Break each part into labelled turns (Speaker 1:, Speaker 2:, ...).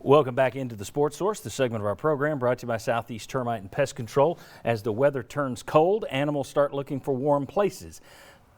Speaker 1: Welcome back into the Sports Source, the segment of our program brought to you by Southeast Termite and Pest Control. As the weather turns cold, animals start looking for warm places.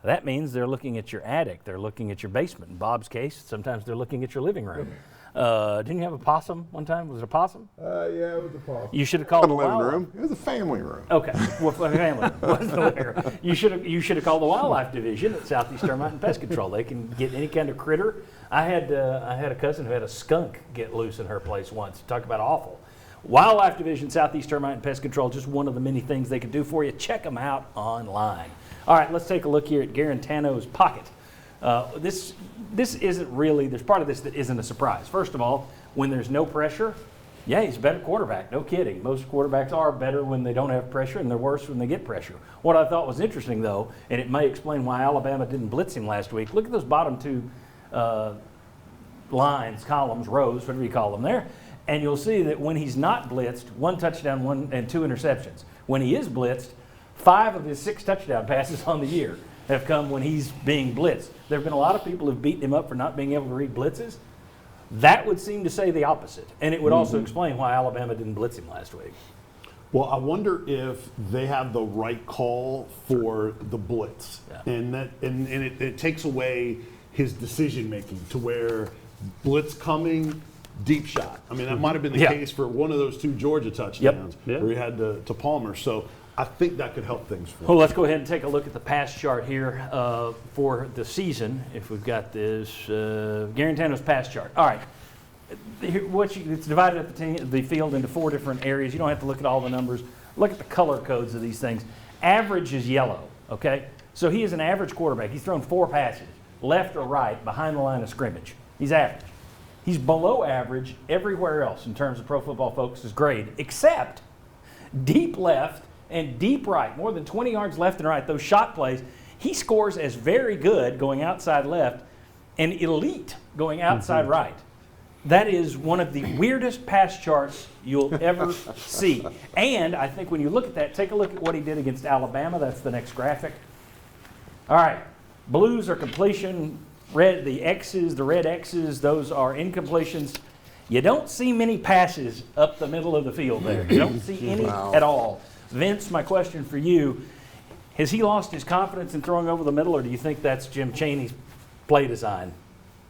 Speaker 1: That means they're looking at your attic, they're looking at your basement. In Bob's case, sometimes they're looking at your living room. Didn't you have a possum one time? Was it a possum?
Speaker 2: Yeah, it was a possum.
Speaker 1: You should have called
Speaker 2: the living room. It was a family room.
Speaker 1: Okay, well, family wasn't the living room. You should have called the Wildlife Division at Southeast Termite and Pest Control. They can get any kind of critter. I had a cousin who had a skunk get loose in her place once. Talk about awful. Wildlife Division, Southeast Termite and Pest Control, just one of the many things they can do for you. Check them out online. All right, let's take a look here at GUARANTANO'S pocket. This isn't really, there's part of this that isn't a surprise. First of all, when there's no pressure, yeah, he's a better quarterback, no kidding. Most quarterbacks are better when they don't have pressure, and they're worse when they get pressure. What I thought was interesting, though, and it may explain why Alabama didn't blitz him last week, look at those bottom two lines, columns, rows, whatever you call them there, and you'll see that when he's not blitzed, 1 touchdown, and 2 interceptions. When he is blitzed, 5 of his 6 touchdown passes on the year have come when he's being blitzed. There have been a lot of people who've beaten him up for not being able to read blitzes. That would seem to say the opposite, and it would also explain why Alabama didn't blitz him last week.
Speaker 3: Well, I wonder if they have the right call for the blitz, and it takes away his decision making to where blitz coming, deep shot. I mean, that might have been the case for one of those 2 Georgia touchdowns where he had to Palmer. So I think that could help things for him.
Speaker 1: Well, let's go ahead and take a look at the pass chart here for the season. If we've got this, GUARANTANO'S pass chart. All right. It's divided up the field into 4 different areas. You don't have to look at all the numbers. Look at the color codes of these things. Average is yellow, okay? So he is an average quarterback. He's thrown 4 passes, left or right, behind the line of scrimmage. He's average. He's below average everywhere else in terms of Pro Football Focus's grade, except deep left and deep right, more than 20 yards left and right, those shot plays. He scores as very good going outside left and elite going outside right. That is one of the weirdest pass charts you'll ever see. And I think when you look at that, take a look at what he did against Alabama. That's the next graphic. All right, blues are completion. Red, the X's, the red X's, those are incompletions. You don't see many passes up the middle of the field there. You don't see any at all. Vince, my question for you, has he lost his confidence in throwing over the middle, or do you think that's Jim Chaney's play design?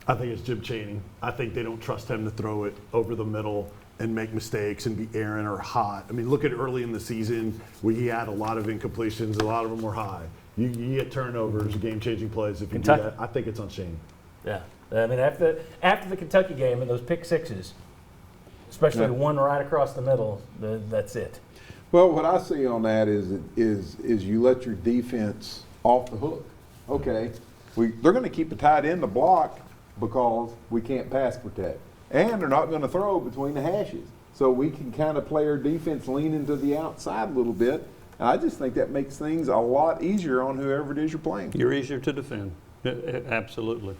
Speaker 3: I think it's Jim Chaney. I think they don't trust him to throw it over the middle and make mistakes and be errant or hot. I mean, look at early in the season where he had a lot of incompletions. A lot of them were high. You get turnovers, game-changing plays. If you do that, I think it's on Shane.
Speaker 1: Yeah. I mean, after the Kentucky game and those pick sixes, especially one right across the middle, that's it.
Speaker 2: Well, what I see on that is you let your defense off the hook. Okay, they're going to keep the tight end the block because we can't pass protect, and they're not going to throw between the hashes. So we can kind of play our defense leaning to the outside a little bit. And I just think that makes things a lot easier on whoever it is you're playing.
Speaker 4: You're easier to defend, absolutely.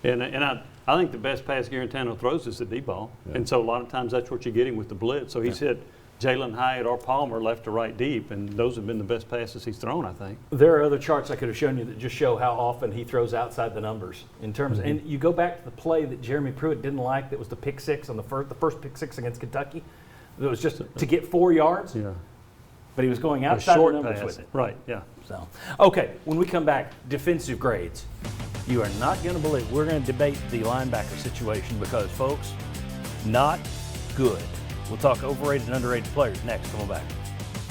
Speaker 4: And I think the best pass Guarantano throws is the deep ball. Yeah. And so a lot of times that's what you're getting with the blitz. So he's hit Jalen Hyatt or Palmer left to right deep, and those have been the best passes he's thrown, I think.
Speaker 1: There are other charts I could have shown you that just show how often he throws outside the numbers in terms of, and you go back to the play that Jeremy Pruitt didn't like, that was the pick six on the first pick six against Kentucky. It was just to get 4 yards. Yeah. But he was going outside the numbers with it.
Speaker 4: Right, yeah.
Speaker 1: So, okay, when we come back, defensive grades. You are not going to believe, we're going to debate the linebacker situation because, folks, not good. We'll talk overrated and underrated players next. Come on back.